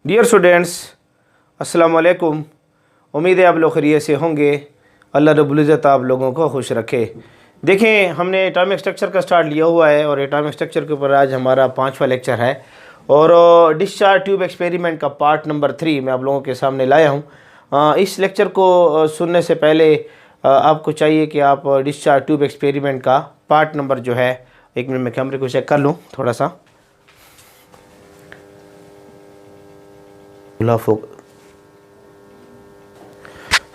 Dear students, अस्सलाम वालेकुम। उम्मीद है आप लोग खैरियत से होंगे। अल्लाह रब्बुल इज़्ज़त आप लोगों को खुश रखे। देखें, हमने एटॉमिक स्ट्रक्चर का स्टार्ट लिया हुआ है और एटॉमिक स्ट्रक्चर के ऊपर आज हमारा 5वां लेक्चर है और डिस्चार्ज ट्यूब एक्सपेरिमेंट का पार्ट नंबर 3 मैं आप लोगों के सामने लाया हूँ। इस लेक्चर को सुनने से पहले आपको चाहिए कि आप डिस्चार्ज ट्यूब एक्सपेरिमेंट का पार्ट नंबर जो है, एक मिनट में कैमरे को चेक कर लूँ थोड़ा सा।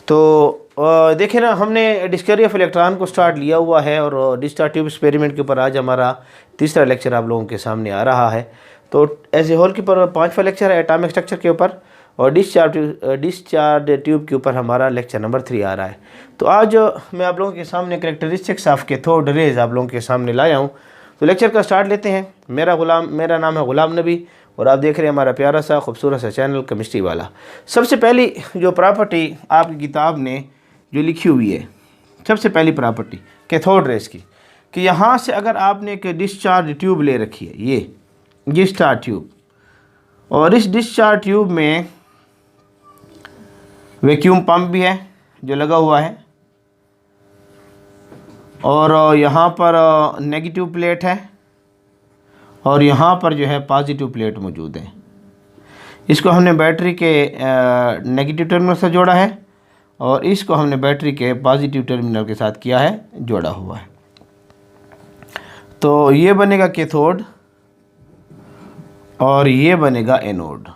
तो देखें ना, हमने डिस्कवरी ऑफ इलेक्ट्रॉन को स्टार्ट लिया हुआ है और डिस्चार्ज ट्यूब एक्सपेरिमेंट के ऊपर आज हमारा तीसरा लेक्चर आप लोगों के सामने आ रहा है। तो एज ए होल के ऊपर 5वां लेक्चर है एटॉमिक स्ट्रक्चर के ऊपर और डिस्चार्ज ट्यूब के ऊपर हमारा लेक्चर नंबर 3 आ रहा है। तो आज मैं आप लोगों के सामने कैरेक्टरिस्टिक्स ऑफ कैथोड रेज आप लोगों के सामने लाया हूँ। तो लेक्चर का स्टार्ट लेते हैं। मेरा नाम है गुलाम नबी और आप देख रहे हैं हमारा प्यारा सा खूबसूरत सा चैनल केमिस्ट्री वाला। सबसे पहली जो प्रॉपर्टी आपकी किताब ने जो लिखी हुई है, सबसे पहली प्रॉपर्टी कैथोड रेज की, कि यहाँ से अगर आपने एक डिस्चार्ज ट्यूब ले रखी है, ये डिस्चार्ज ट्यूब, और इस डिस्चार्ज ट्यूब में वैक्यूम पंप भी है जो लगा हुआ है और यहाँ पर नेगेटिव प्लेट है और यहाँ पर जो है पॉजिटिव प्लेट मौजूद है। इसको हमने बैटरी के नेगेटिव टर्मिनल से जोड़ा है और इसको हमने बैटरी के पॉजिटिव टर्मिनल के साथ किया है, जोड़ा हुआ है। तो ये बनेगा कैथोड और ये बनेगा एनोड।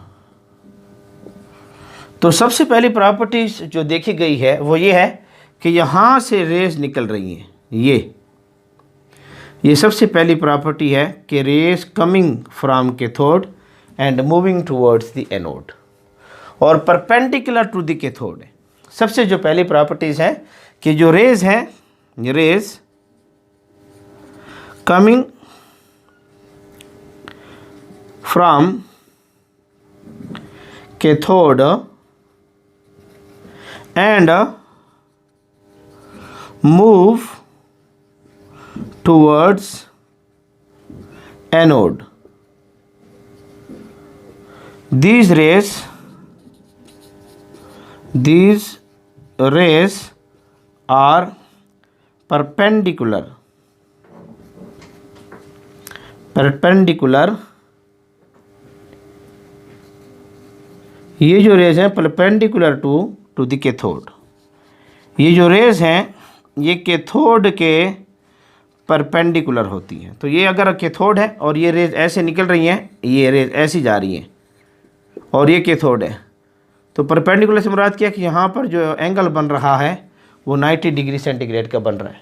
तो सबसे पहली प्रॉपर्टीज जो देखी गई है वो ये है कि यहाँ से रेज निकल रही हैं। ये सबसे पहली प्रॉपर्टी है कि rays coming from cathode and moving towards the anode और परपेंडिकुलर टू द कैथोड है। सबसे जो पहली प्रॉपर्टीज़ हैं कि जो रेज हैं, rays coming from cathode and move towards anode. These rays are perpendicular ये जो रेज हैं परपेंडिकुलर टू द कैथोड। ये जो रेज हैं ये कैथोड के परपेंडिकुलर होती हैं। तो ये अगर कैथोड है और ये रेज ऐसे निकल रही हैं, ये रेज ऐसी जा रही हैं और ये कैथोड है, तो परपेंडिकुलर से मुराद क्या कि यहाँ पर जो एंगल बन रहा है वो 90 डिग्री सेंटीग्रेड का बन रहा है।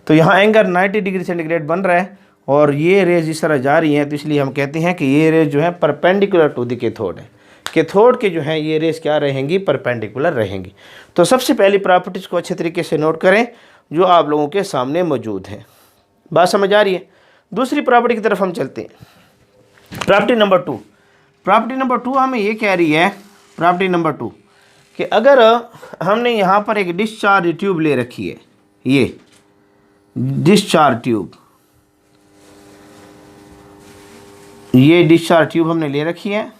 तो यहाँ एंगल 90 डिग्री सेंटीग्रेड बन रहा है और ये रेज इस तरह जा रही हैं, तो इसलिए हम कहते हैं कि ये रेज जो है परपेंडिकुलर टू द कैथोड है। कैथोड के जो हैं ये रेज क्या रहेंगी, परपेंडिकुलर रहेंगी। तो सबसे पहली प्रॉपर्टीज़ को अच्छे तरीके से नोट करें जो आप लोगों के सामने मौजूद है। बात समझ आ रही है? दूसरी प्रॉपर्टी की तरफ हम चलते हैं। प्रॉपर्टी नंबर 2 हमें ये कह रही है, प्रॉपर्टी नंबर 2, कि अगर हमने यहाँ पर एक डिस्चार्ज ट्यूब ले रखी है, ये डिस्चार्ज ट्यूब, ये डिस्चार्ज ट्यूब हमने ले रखी है,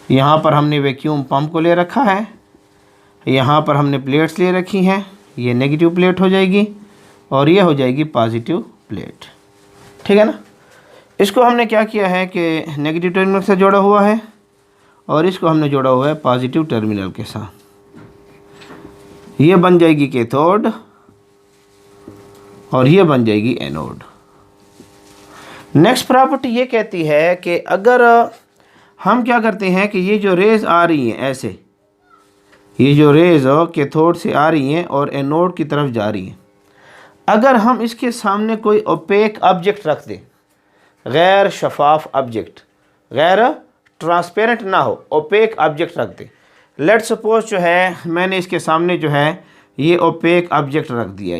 यहाँ पर हमने वैक्यूम पंप को ले रखा है, यहाँ पर हमने प्लेट्स ले रखी हैं, ये नेगेटिव प्लेट हो जाएगी और ये हो जाएगी पॉजिटिव प्लेट, ठीक है ना। इसको हमने क्या किया है कि नेगेटिव टर्मिनल से जोड़ा हुआ है और इसको हमने जोड़ा हुआ है पॉजिटिव टर्मिनल के साथ। ये बन जाएगी कैथोड और ये बन जाएगी एनोड। नेक्स्ट प्रॉपर्टी ये कहती है कि अगर हम क्या करते हैं कि ये जो रेज आ रही हैं ऐसे, ये जो रेज कैथोड से आ रही हैं और एनोड की तरफ जा रही हैं, अगर हम इसके सामने कोई ओपेक ऑब्जेक्ट रख दें, गैर शफाफ ऑब्जेक्ट, गैर ट्रांसपेरेंट ना हो, ओपेक ऑब्जेक्ट रख दें। लेट सपोज जो है मैंने इसके सामने जो है ये ओपेक ऑब्जेक्ट रख दिया,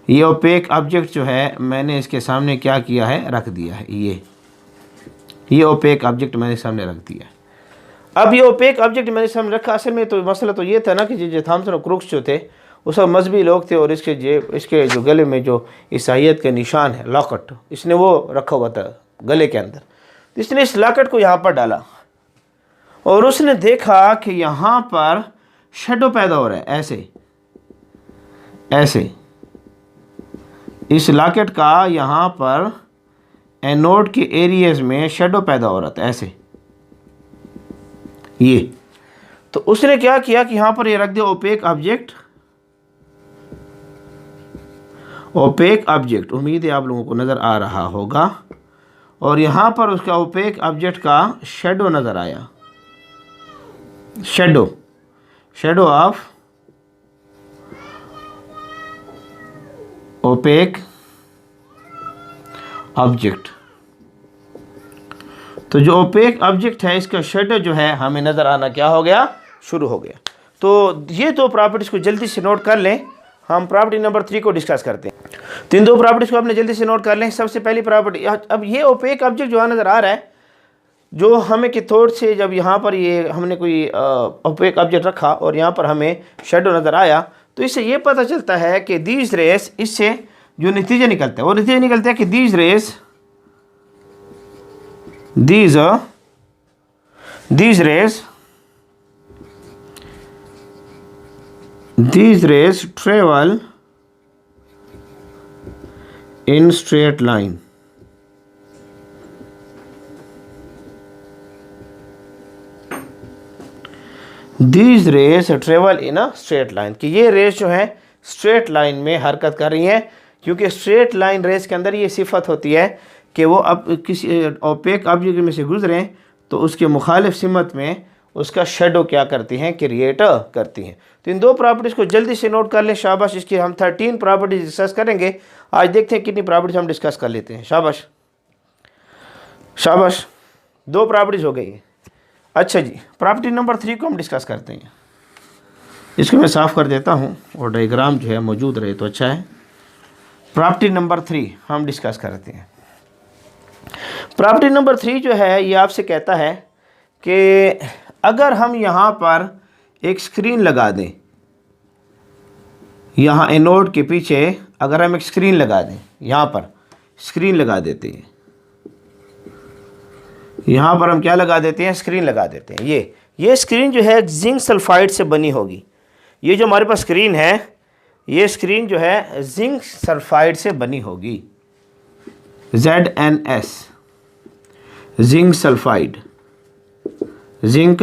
ये ओपेक ऑब्जेक्ट जो है मैंने इसके सामने क्या किया है, रख दिया है। ये ओपेक ऑब्जेक्ट मैंने सामने रख दिया है। अब ये ओपेक ऑब्जेक्ट मैंने सामने रखा, असल में तो मसला तो ये था ना कि जो थॉमसन और क्रूक्स जो थे वो सब मजहबी लोग थे और इसके जो गले में जो ईसाइयत के निशान है, लॉकेट, इसने वो रखा हुआ था गले के अंदर। तो इसने इस लॉकेट को यहाँ पर डाला और उसने देखा कि यहाँ पर शेडो पैदा हो रहा है, ऐसे ऐसे इस लॉकेट का यहाँ पर एनोड के एरियाज में शेडो पैदा हो रहा था ऐसे ये। तो उसने क्या किया कि यहाँ पर ये रख दिया ओपेक ऑब्जेक्ट, ओपेक ऑब्जेक्ट, उम्मीद है आप लोगों को नज़र आ रहा होगा। और यहाँ पर उसका ओपेक ऑब्जेक्ट का शेडो नज़र आया, shadow, shadow of opaque object. तो जो ओपेक ऑब्जेक्ट है इसका शेडो जो है हमें नज़र आना क्या हो गया, शुरू हो गया। तो ये दो प्रॉपर्टीज़ को जल्दी से नोट कर लें। हम प्रॉपर्टी नंबर 3 को डिस्कस करते हैं। तो इन दो प्रॉपर्टीज़ को आपने जल्दी से नोट कर लें। सबसे पहली प्रॉपर्टी, अब ये ओपेक ऑब्जेक्ट जो नज़र आ रहा है, जो हमें कैथोड से जब यहाँ पर ये हमने कोई ओपेक ऑब्जेक्ट रखा और यहाँ पर हमें शेडो नज़र आया, तो इससे ये पता चलता है कि दीज रेस, इससे जो नतीजा निकलता है वो नतीजा निकलता है कि these rays travel in straight line. These rays travel in a straight line, कि ये रेस जो है स्ट्रेट लाइन में हरकत कर रही हैं, क्योंकि स्ट्रेट लाइन रेस के अंदर ये सिफत होती है कि वो अब किसी ओपेक ऑब्जेक्ट में से गुजरें तो उसके मुखालिफ सिमत में उसका शेडो क्या करती हैं, क्रिएट करती हैं। तो इन दो प्रॉपर्टीज़ को जल्दी से नोट कर लें। शाबाश, इसकी हम 13 प्रॉपर्टीज डिस्कस करेंगे। आज देखते हैं कितनी प्रॉपर्टीज हम डिस्कस कर लेते हैं। शाबाश शाबाश, 2 प्रॉपर्टीज हो गई हैं। अच्छा जी, प्रॉपर्टी नंबर 3 को हम डिस्कस करते हैं। इसको मैं साफ़ कर देता हूँ और डायग्राम जो है मौजूद रहे तो अच्छा है। प्रॉपर्टी नंबर 3 हम डिस्कस करते हैं। प्रॉपर्टी नंबर 3 जो है ये आपसे कहता है कि अगर हम यहाँ पर एक स्क्रीन लगा दें, यहाँ एनोड के पीछे अगर हम एक स्क्रीन लगा दें, यहाँ पर स्क्रीन लगा देते हैं, यहाँ पर हम क्या लगा देते हैं, स्क्रीन लगा देते हैं। ये स्क्रीन जो है जिंक सल्फाइड से बनी होगी। ये जो हमारे पास स्क्रीन है, ये स्क्रीन जो है जिंक सल्फाइड से बनी होगी, ZnS, zinc sulphide, zinc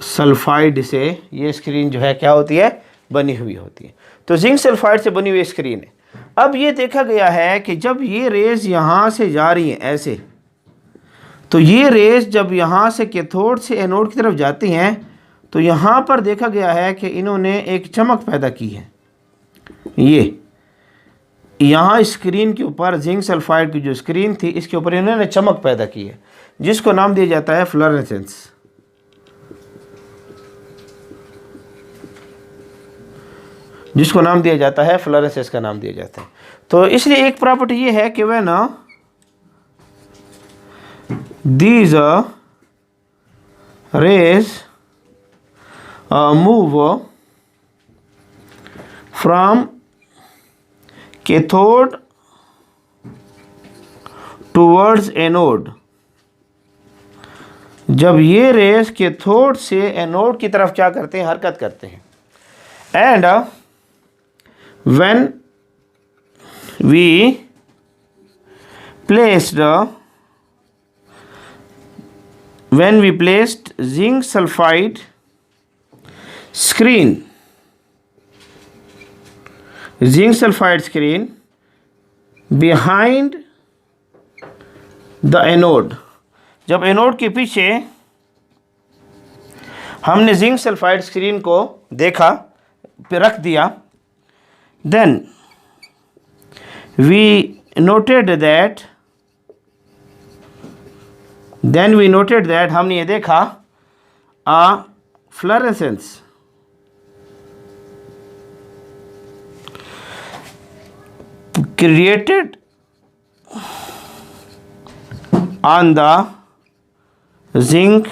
sulphide से ये स्क्रीन जो है क्या होती है, बनी हुई होती है। तो जिंक सल्फाइड से बनी हुई स्क्रीन है। अब ये देखा गया है कि जब ये रेज यहाँ से जा रही हैं ऐसे, तो ये रेज जब यहाँ से कैथोड से एनोड की तरफ जाती हैं तो यहाँ पर देखा गया है कि इन्होंने एक चमक पैदा की है। ये यहाँ स्क्रीन के ऊपर जिंक सल्फाइड की जो स्क्रीन थी इसके ऊपर इन्होंने चमक पैदा की है, जिसको नाम दिया जाता है फ्लोरेसेंस। जिसको नाम दिया जाता है फ्लोरेसेंस का नाम दिया जाता है। तो इसलिए एक प्रॉपर्टी ये है कि वह ना these raise move from cathode towards anode. जब ये रेस कैथोड से एनोड की तरफ क्या करते हैं, हरकत करते हैं। And when we placed zinc sulfide screen behind the anode, जब एनोड के पीछे हमने जिंक सल्फाइड स्क्रीन को देखा, रख दिया, then we noted that हमने ये देखा a fluorescence created on the zinc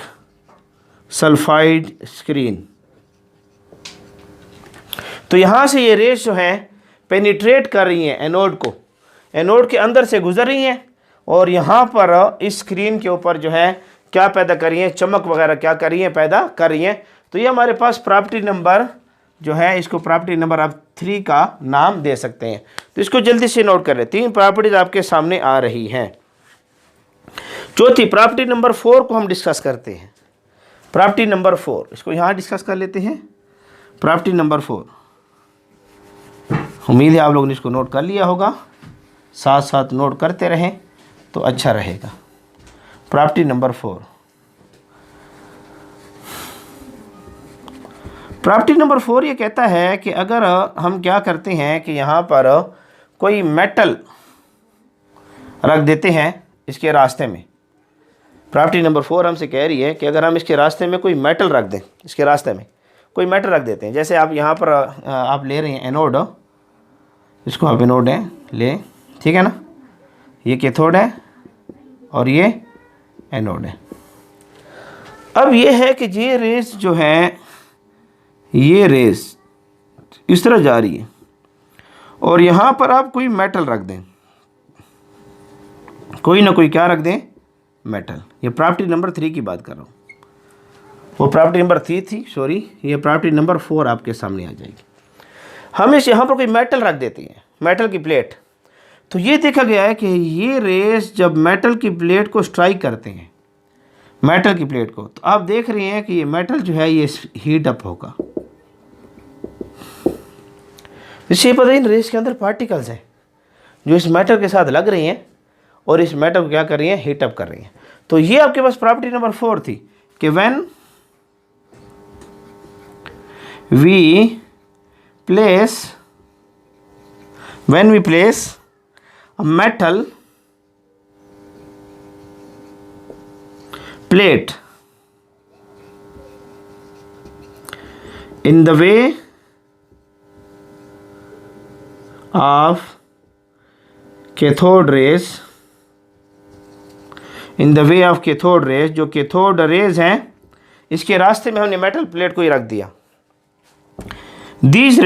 sulfide screen। तो यहाँ से ये रेस जो हैं पेनिट्रेट कर रही हैं एनोड को, एनोड के अंदर से गुजर रही हैं और यहाँ पर इस स्क्रीन के ऊपर जो है क्या पैदा कर रही हैं, चमक वगैरह क्या कर रही हैं, पैदा कर रही हैं। तो ये हमारे पास प्रॉपर्टी नंबर जो है, इसको प्रॉपर्टी नंबर आप 3 का नाम दे सकते हैं। तो इसको जल्दी से नोट कर लें। 3 प्रॉपर्टीज आपके सामने आ रही हैं। चौथी प्रॉपर्टी नंबर 4 को हम डिस्कस करते हैं। प्रॉपर्टी नंबर 4, इसको यहाँ डिस्कस कर लेते हैं। प्रॉपर्टी नंबर 4, उम्मीद है आप लोगों ने इसको नोट कर लिया होगा, साथ साथ नोट करते रहें तो अच्छा रहेगा। प्रॉपर्टी नंबर 4, प्रॉपर्टी नंबर 4 ये कहता है कि अगर हम क्या करते हैं कि यहाँ पर कोई मेटल रख देते हैं इसके रास्ते में। प्रॉपर्टी नंबर 4 हमसे कह रही है कि अगर हम इसके रास्ते में कोई मेटल रख दें, इसके रास्ते में कोई मेटल रख देते हैं, जैसे आप यहाँ पर आप ले रहे हैं एनोड, इसको आप एनोड है ले, ठीक है ना, ये कैथोड है और ये एनोड है। अब ये है कि ये रेस जो है, ये रेस इस तरह जा रही है और यहाँ पर आप कोई मेटल रख दें, कोई ना कोई क्या रख दें, मेटल। ये प्रॉपर्टी नंबर 3 की बात कर रहा हूँ, वो प्रॉपर्टी नंबर 3 थी, सॉरी, ये प्रॉपर्टी नंबर 4 आपके सामने आ जाएगी। हम इस यहाँ पर कोई मेटल रख देते हैं, मेटल की प्लेट। तो ये देखा गया है कि ये रेस जब मेटल की प्लेट को स्ट्राइक करते हैं, मेटल की प्लेट को, तो आप देख रहे हैं कि ये मेटल जो है ये हीट अप होगा। इससे पता इन रेस के अंदर पार्टिकल्स हैं जो इस मेटल के साथ लग रही हैं और इस मेटल को क्या कर रही हैं, हीट अप कर रही हैं। तो ये आपके पास प्रॉपर्टी नंबर 4 थी कि when we place a metal plate in the way of cathode rays, in the way of cathode rays, जो कैथोड रेज हैं इसके रास्ते में हमने मेटल प्लेट को ही रख दिया। These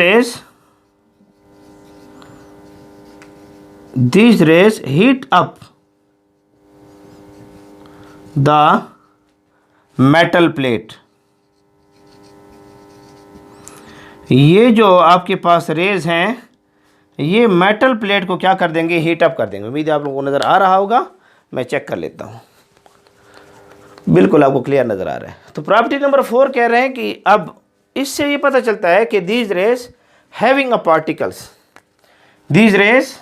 rays heat up the metal plate। ये जो आपके पास रेज हैं ये मेटल प्लेट को क्या कर देंगे, हीट अप कर देंगे। उम्मीद है आप लोगों को नज़र आ रहा होगा, मैं चेक कर लेता हूँ, बिल्कुल आपको क्लियर नज़र आ रहा है। तो प्रॉपर्टी नंबर 4 कह रहे हैं कि अब इससे ये पता चलता है कि these rays having a particles, these rays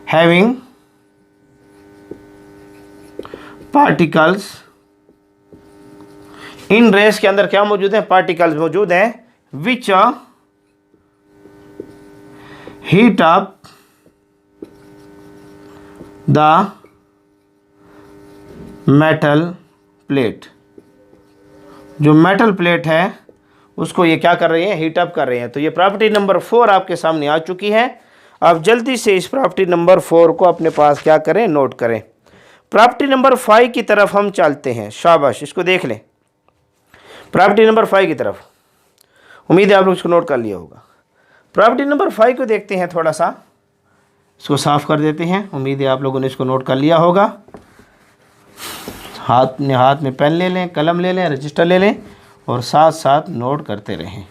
having particles, इन रेस के अंदर क्या मौजूद है, पार्टिकल्स मौजूद हैं, which heat up the metal plate. जो मेटल प्लेट है उसको ये क्या कर रही हैं, हीट अप कर रहे हैं। तो ये प्रॉपर्टी नंबर 4 आपके सामने आ चुकी है। अब जल्दी से इस प्रॉपर्टी नंबर 4 को अपने पास क्या करें, नोट करें। प्रॉपर्टी नंबर 5 की तरफ हम चलते हैं। शाबाश, इसको देख लें, प्रॉपर्टी नंबर 5 की तरफ। उम्मीद है आप लोग इसको नोट कर लिया होगा। प्रॉपर्टी नंबर 5 को देखते हैं, थोड़ा सा इसको साफ कर देते हैं। उम्मीद है आप लोगों ने इसको नोट कर लिया होगा। हाथ में पेन ले लें, कलम ले लें, रजिस्टर ले लें और साथ साथ नोट करते रहें।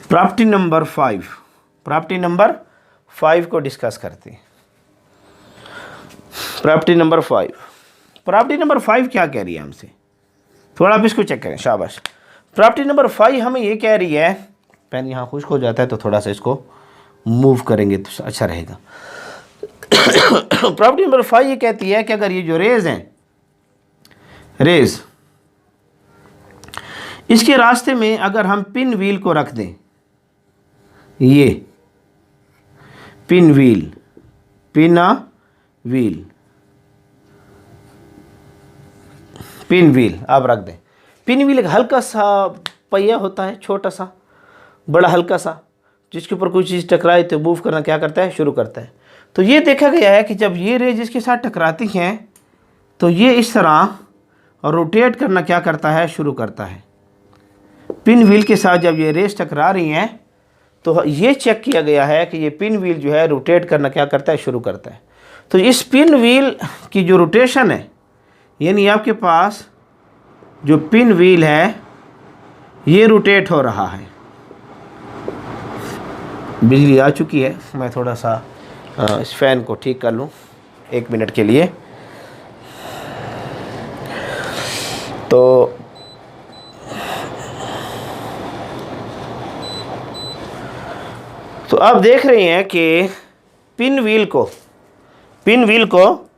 प्रॉपर्टी नंबर 5 को डिस्कस करते हैं। प्रॉपर्टी नंबर 5 क्या कह रही है हमसे, थोड़ा आप इसको चेक करें। शाबाश। प्रॉपर्टी नंबर 5 हमें ये कह रही है, पेन यहाँ खुश्क हो जाता है तो थोड़ा सा इसको मूव करेंगे तो अच्छा रहेगा। प्रॉपर्टी नंबर 5 ये कहती है कि अगर ये जो रेज हैं, रेज इसके रास्ते में अगर हम पिन व्हील को रख दें, ये पिन व्हील आप रख दें। पिन व्हील एक हल्का सा पहिया होता है, छोटा सा, बड़ा हल्का सा, जिसके ऊपर कोई चीज़ टकराए तो मूव करना क्या करता है, शुरू करता है। तो ये देखा गया है कि जब ये रेज इसके साथ टकराती हैं तो ये इस तरह रोटेट करना क्या करता है, शुरू करता है। पिन व्हील के साथ जब ये रेस टकरा रही हैं तो ये चेक किया गया है कि ये पिन व्हील जो है रोटेट करना क्या करता है, शुरू करता है। तो इस पिन व्हील की जो रोटेशन है, यानी आपके पास जो पिन व्हील है ये रोटेट हो रहा है। बिजली आ चुकी है, मैं थोड़ा सा इस फैन को ठीक कर लूँ 1 मिनट के लिए। तो अब देख रहे हैं कि पिन व्हील को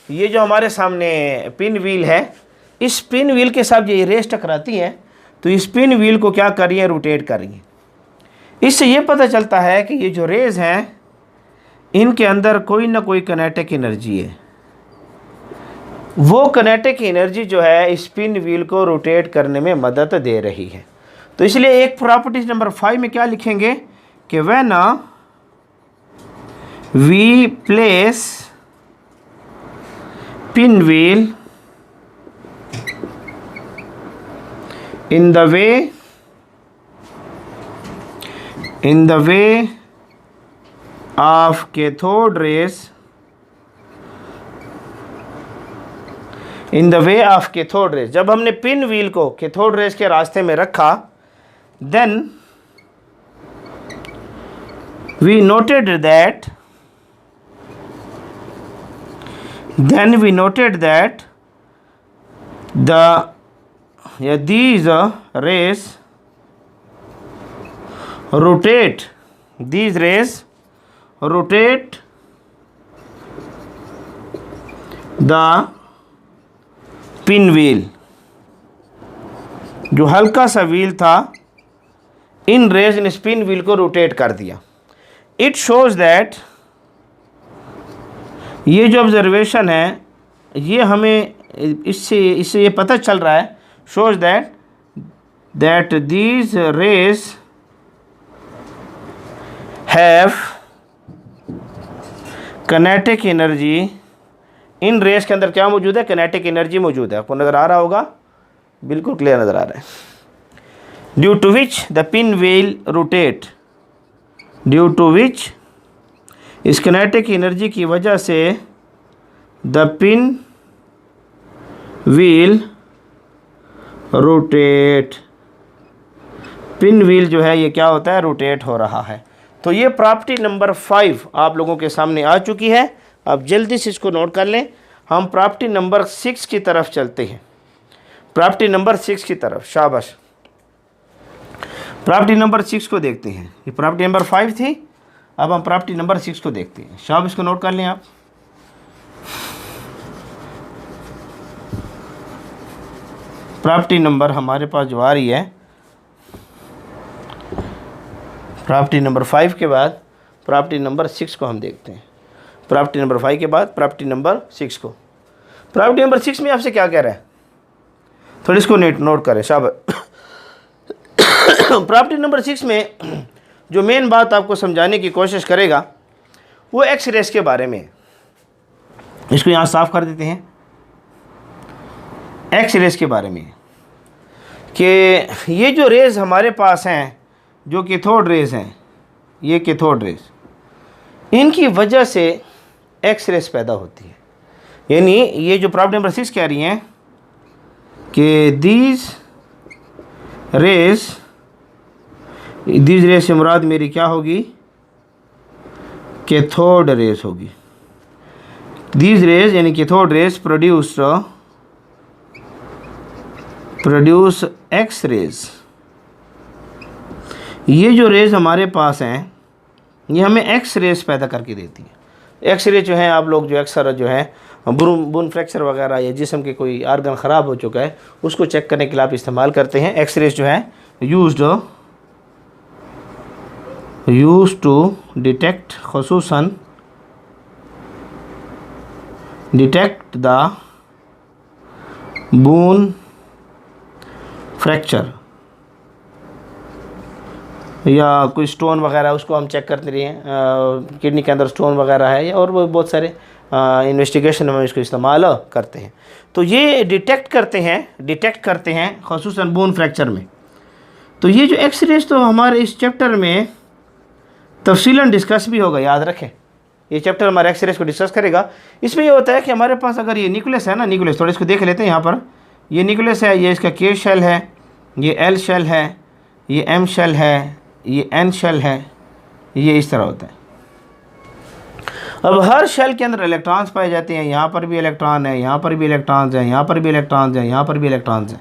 ये जो हमारे सामने पिन व्हील है, इस पिन व्हील के साथ ये रेस टकराती हैं, तो इस पिन व्हील को क्या कर रही है, रोटेट कर रही है। इससे ये पता चलता है कि ये जो रेज़ हैं इनके अंदर कोई ना कोई किनेटिक एनर्जी है। वो किनेटिक एनर्जी जो है इस पिन व्हील को रोटेट करने में मदद दे रही है। तो इसलिए एक प्रॉपर्टीज नंबर 5 में क्या लिखेंगे कि when we place pin wheel in the way of cathode rays, जब हमने पिन व्हील को कैथोड रेस के रास्ते में रखा, then we noted that these rays rotate the pin wheel, जो हल्का सा व्हील था इन रेज ने पिन व्हील को रोटेट कर दिया। इट शोज दैट, ये जो ऑब्जर्वेशन है ये हमें इससे ये पता चल रहा है, shows that these rays have kinetic energy। इन रेस के अंदर क्या मौजूद है, किनेटिक एनर्जी मौजूद है। आपको नज़र आ रहा होगा, बिल्कुल क्लियर नज़र आ रहा है। Due to which the pin wheel rotate, due to which इस किनेटिक एनर्जी की वजह से the pin wheel rotate, pin wheel जो है ये क्या होता है, रोटेट हो रहा है। तो ये प्रॉपर्टी नंबर 5 आप लोगों के सामने आ चुकी है। अब जल्दी से इसको नोट कर लें। हम प्रॉपर्टी नंबर 6 की तरफ चलते हैं, प्रॉपर्टी नंबर 6 की तरफ। शाबाश, प्रॉपर्टी नंबर 6 को देखते हैं। ये प्रॉपर्टी नंबर 5 थी, अब हम प्रॉपर्टी नंबर 6 को देखते हैं। शाबाश, इसको नोट कर लें आप। प्रॉपर्टी नंबर हमारे पास जो आ रही है, प्रॉपर्टी नंबर 5 के बाद प्रॉपर्टी नंबर 6 को हम देखते हैं। प्रॉपर्टी नंबर 5 के बाद प्रॉपर्टी नंबर 6 को। प्रॉपर्टी नंबर 6 में आपसे क्या कह रहा है, थोड़ी इसको नोट करें। शाबाश। प्रॉपर्टी नंबर 6 में जो मेन बात आपको समझाने की कोशिश करेगा वो एक्स रेस के बारे में। इसको यहाँ साफ कर देते हैं। एक्स रेस के बारे में कि ये जो रेज़ हमारे पास हैं, जो कैथोड रेज़ हैं, ये कैथोड रेज़, इनकी वजह से एक्स रेस पैदा होती है। यानी ये जो प्रॉब्लम नंबर 6 कह रही हैं कि दीज रेस से मुराद मेरी क्या होगी, कैथोड रेस होगी। दीज रेज यानी cathode rays produce X rays. ये जो रेज हमारे पास हैं ये हमें एक्स रेज पैदा करके देती है। एक्स रे जो है, आप लोग जो अक्सर जो है बोन फ्रैक्चर वगैरह या जिस्म के कोई आर्गन ख़राब हो चुका है उसको चेक करने के लिए आप इस्तेमाल करते हैं। एक्स रेज जो है यूज्ड टू डिटेक्ट, ख़ुसूसन डिटेक्ट द बोन फ्रैक्चर, या कोई स्टोन वगैरह उसको हम चेक करते रहे हैं, किडनी के अंदर स्टोन वगैरह है, और वो बहुत सारे इन्वेस्टिगेशन में इसको इस्तेमाल करते हैं। तो ये डिटेक्ट करते हैं ख़ुसूसन बोन फ्रैक्चर में। तो ये जो एक्स रेज तो हमारे इस चैप्टर में तफसीलन डिस्कस भी होगा, याद रखें। ये चैप्टर हमारे एक्स रेज को डिस्कस करेगा। इसमें ये होता है कि हमारे पास अगर ये न्यूक्लियस है ना, न्यूक्लियस थोड़ा इसको देख लेते हैं। यहाँ पर ये न्यूक्लियस है, ये इसका के शेल है, ये एल शेल है, ये एम शेल है, ये एन शेल है, ये इस तरह होता है। अब हर शेल के अंदर इलेक्ट्रॉन्स पाए जाते हैं। यहाँ पर भी इलेक्ट्रॉन है, यहाँ पर भी इलेक्ट्रॉन्स हैं, यहाँ पर भी इलेक्ट्रॉन्स हैं, यहाँ पर भी इलेक्ट्रॉन्स हैं।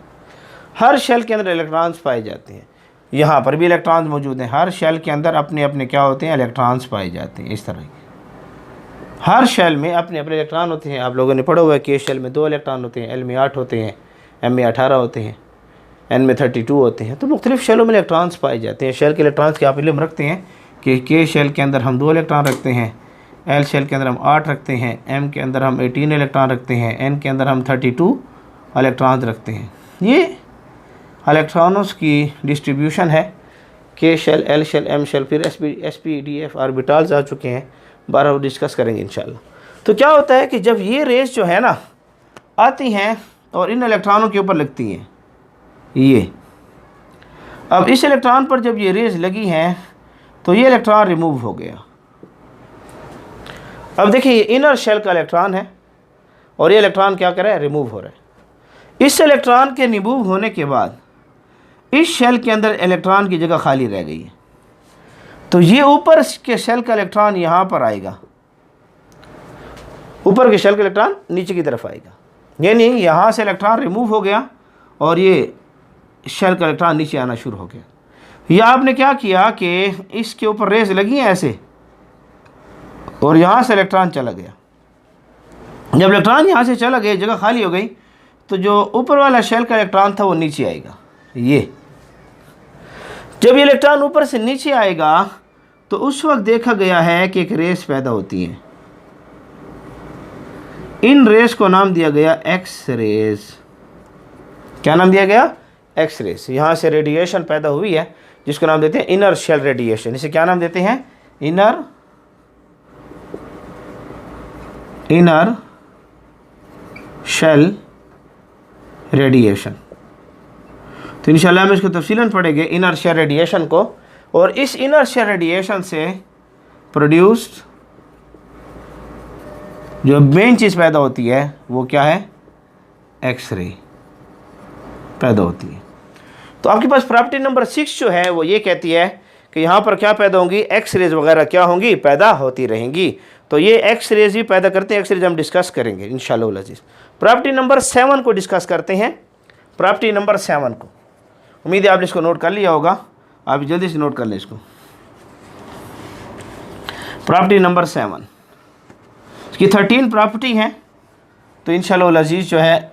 हर शेल के अंदर इलेक्ट्रॉन्स पाए जाते हैं, यहाँ पर भी इलेक्ट्रॉन्स मौजूद हैं। हर शेल के अंदर अपने अपने क्या होते हैं, इलेक्ट्रॉन्स पाए जाते हैं। इस तरह के हर शेल में अपने अपने इलेक्ट्रॉन होते हैं। आप लोगों ने पढ़ा हुआ है कि शेल में 2 इलेक्ट्रॉन होते हैं, एल में 8 होते हैं, एम में 18 होते हैं, एन में 32 होते हैं। तो मुख्तलिफ शेलों में इलेक्ट्रॉन्स पाए जाते हैं। शेल के इलेक्ट्रॉन्स के आप इल्म रखते हैं कि के शेल के अंदर हम 2 इलेक्ट्रॉन रखते हैं, एल शेल के अंदर हम 8 रखते हैं, एम के अंदर हम 18 इलेक्ट्रॉन रखते हैं, एन के अंदर हम 32 इलेक्ट्रॉन्स रखते हैं। ये इलेक्ट्रॉनों की डिस्ट्रीब्यूशन है। K shell, L shell, M shell, फिर s p d f orbitals आ चुके हैं, 12 डिस्कस करेंगे इंशाल्लाह। तो क्या होता है कि जब ये रेस जो है ना आती हैं और इन इलेक्ट्रॉनों के ऊपर लगती हैं, ये अब इस इलेक्ट्रॉन पर जब ये रेस लगी हैं तो ये इलेक्ट्रॉन रिमूव हो गया। अब देखिए ये इनर शेल का इलेक्ट्रॉन है और ये इलेक्ट्रॉन क्या कर रहा है, रिमूव हो रहा है। इस इलेक्ट्रॉन के रिमूव होने के बाद इस शेल के अंदर इलेक्ट्रॉन की जगह खाली रह गई है। तो ये ऊपर के शेल का इलेक्ट्रॉन यहाँ पर आएगा, ऊपर के शेल का इलेक्ट्रॉन नीचे की तरफ आएगा, यानी यहाँ से इलेक्ट्रॉन रिमूव हो गया और ये शेल का इलेक्ट्रॉन नीचे आना शुरू हो गया। ये आपने क्या किया कि इसके ऊपर रेस लगी हैं ऐसे और यहाँ से इलेक्ट्रॉन चला गया। जब इलेक्ट्रॉन यहाँ से चला गया, जगह खाली हो गई, तो जो ऊपर वाला शेल का इलेक्ट्रॉन था वो नीचे आएगा। ये जब ये इलेक्ट्रॉन ऊपर से नीचे आएगा तो उस वक्त देखा गया है कि एक रेस पैदा होती है। इन रेस को नाम दिया गया एक्स रेस। क्या नाम दिया गया, एक्स रेस। यहाँ से रेडिएशन पैदा हुई है जिसको नाम देते हैं इनर शेल रेडिएशन। इसे क्या नाम देते हैं, इनर शेल रेडिएशन। तो इंशाल्लाह हम इसको तफसीलन पढ़ेंगे इनर शेल रेडिएशन को। और इस इनर शेल रेडिएशन से प्रोड्यूस्ड जो मेन चीज़ पैदा होती है वो क्या है, एक्सरे पैदा होती है। तो आपके पास प्रॉपर्टी नंबर 6 जो है वो ये कहती है कि यहाँ पर क्या पैदा होंगी, एक्स रेज वगैरह क्या होंगी, पैदा होती रहेंगी। तो ये एक्स रेज ही पैदा करते हैं। एक्स रेज हम डिस्कस करेंगे इंशाल्लाह अज़ीज़। प्रॉपर्टी नंबर 7 को डिस्कस करते हैं। प्रॉपर्टी नंबर 7 को, उम्मीद है आपने इसको नोट कर लिया होगा, आप जल्दी से नोट कर लें इसको। प्रॉपर्टी नंबर 7 इसकी 13 प्रॉपर्टी हैं। तो इंशाल्लाह अज़ीज़ जो है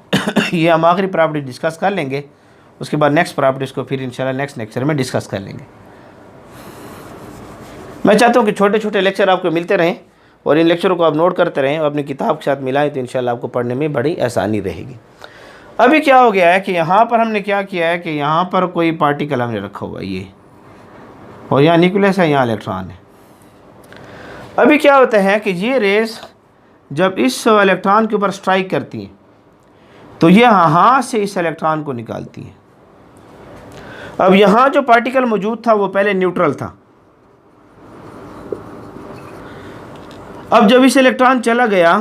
ये हम आखिरी प्रॉपर्टी डिस्कस कर लेंगे, उसके बाद नेक्स्ट प्रॉपर्टीज़ को फिर इंशाल्लाह नेक्स्ट लेक्चर में डिस्कस कर लेंगे। मैं चाहता हूँ कि छोटे छोटे लेक्चर आपको मिलते रहें और इन लेक्चरों को आप नोट करते रहें और अपनी किताब के साथ मिलाएं, तो इंशाल्लाह आपको पढ़ने में बड़ी आसानी रहेगी। अभी क्या हो गया है कि यहाँ पर हमने क्या किया है कि यहाँ पर कोई पार्टिकल हमने रखा हुआ है ये, और यहाँ न्यूक्लियस है, यहाँ इलेक्ट्रॉन है। अभी क्या होता है कि ये रेस जब इस इलेक्ट्रॉन के ऊपर स्ट्राइक करती हैं तो ये यहाँ से इस इलेक्ट्रॉन को निकालती हैं। अब यहाँ जो पार्टिकल मौजूद था वो पहले न्यूट्रल था। अब जब इस इलेक्ट्रॉन चला गया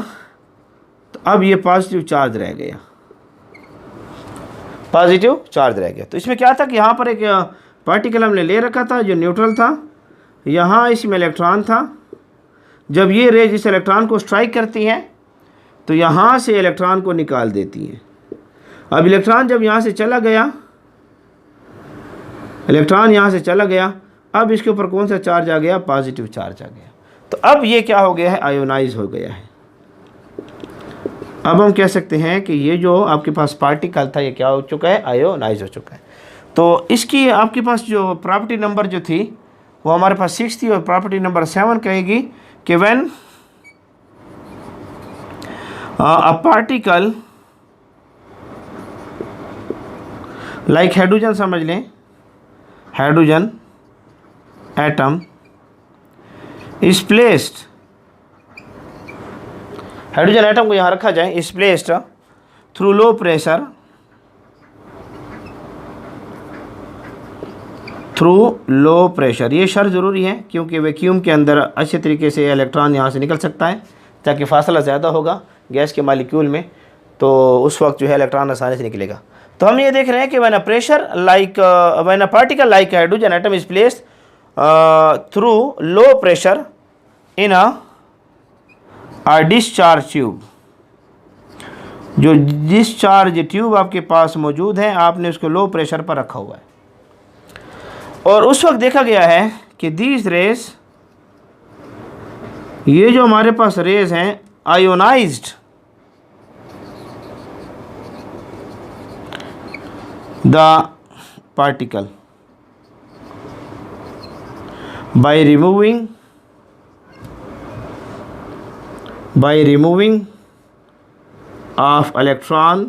तो अब ये पॉजिटिव चार्ज रह गया, पॉजिटिव चार्ज रह गया। तो इसमें क्या था कि यहाँ पर एक पार्टिकल हमने ले रखा था जो न्यूट्रल था, यहाँ इसमें इलेक्ट्रॉन था। जब ये रेज इस इलेक्ट्रॉन को स्ट्राइक करती हैं तो यहाँ से इलेक्ट्रॉन को निकाल देती हैं। अब इलेक्ट्रॉन जब यहाँ से चला गया, इलेक्ट्रॉन यहाँ से चला गया, अब इसके ऊपर कौन सा चार्ज आ गया, पॉजिटिव चार्ज आ गया। तो अब ये क्या हो गया है, आयोनाइज हो गया है। अब हम कह सकते हैं कि ये जो आपके पास पार्टिकल था ये क्या हो चुका है, आयोनाइज हो चुका है। तो इसकी आपके पास जो प्रॉपर्टी नंबर जो थी वो हमारे पास 6 थी, और प्रॉपर्टी नंबर 7 कहेगी कि when a particle like hydrogen, समझ लें hydrogen atom is placed, hydrogen atom को यहाँ रखा जाए, is placed through low pressure through low pressure. ये शर्त ज़रूरी है क्योंकि वैक्यूम के अंदर अच्छे तरीके से इलेक्ट्रॉन यहाँ से निकल सकता है, ताकि फासला ज़्यादा होगा गैस के मालिक्यूल में, तो उस वक्त जो है इलेक्ट्रॉन आसानी से निकलेगा। तो हम ये देख रहे हैं कि when a pressure like when a particle like hydrogen atom is placed through low pressure in a discharge tube. जो डिस्चार्ज ट्यूब आपके पास मौजूद है, आपने उसको लो प्रेशर पर रखा हुआ है, और उस वक्त देखा गया है कि दीज रेज, ये जो हमारे पास रेज हैं, ionised the particle by removing of electron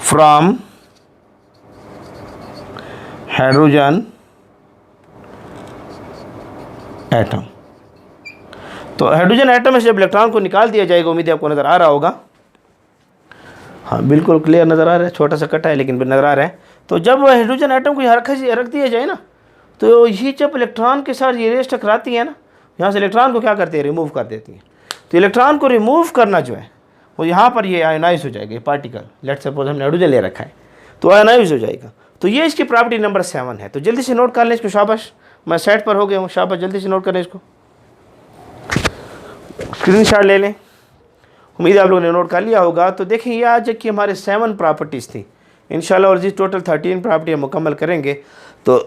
from hydrogen atom. तो हाइड्रोजन एटम में से जब इलेक्ट्रॉन को निकाल दिया जाएगा, उम्मीद है आपको नज़र आ रहा होगा, हाँ बिल्कुल क्लियर नज़र आ रहा है, छोटा सा कटा है लेकिन नज़र आ रहा है। तो जब हाइड्रोजन एटम को रख दिया जाए ना, तो ये जब इलेक्ट्रॉन के साथ ये रेस टकराती है ना, यहाँ से इलेक्ट्रॉन को क्या करते हैं, रिमूव कर देती हैं। तो इलेक्ट्रॉन को रिमूव करना जो है वो यहाँ पर ये आयोनाइज हो जाएगा, पार्टिकल, लेट्स सपोज हमने हाइड्रोजन ले रखा है तो आयोनाइज हो जाएगा। तो ये इसकी प्रॉपर्टी नंबर 7 है। तो जल्दी से नोट कर लें इसको, शाबाश, मैं सेट पर हो गया हूँ, शाबाश, जल्दी से नोट करें इसको, स्क्रीनशॉट ले लें। उम्मीद है आप लोगों ने नोट कर लिया होगा। तो देखें, ये आज की हमारे 7 प्रॉपर्टीज़ थी इंशाल्लाह, और जी टोटल 13 प्रॉपर्टी हम मुकम्मल करेंगे। तो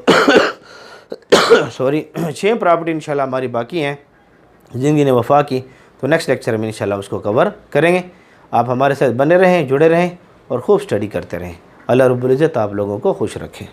सॉरी 6 प्रॉपर्टी इंशाल्लाह हमारी बाकी हैं ज़िंदगी ने वफ़ा की। तो नेक्स्ट लेक्चर में इंशाल्लाह उसको कवर करेंगे। आप हमारे साथ बने रहें, जुड़े रहें और खूब स्टडी करते रहें। अल्लाह रब्बुल इज़्ज़त आप लोगों को खुश रखें।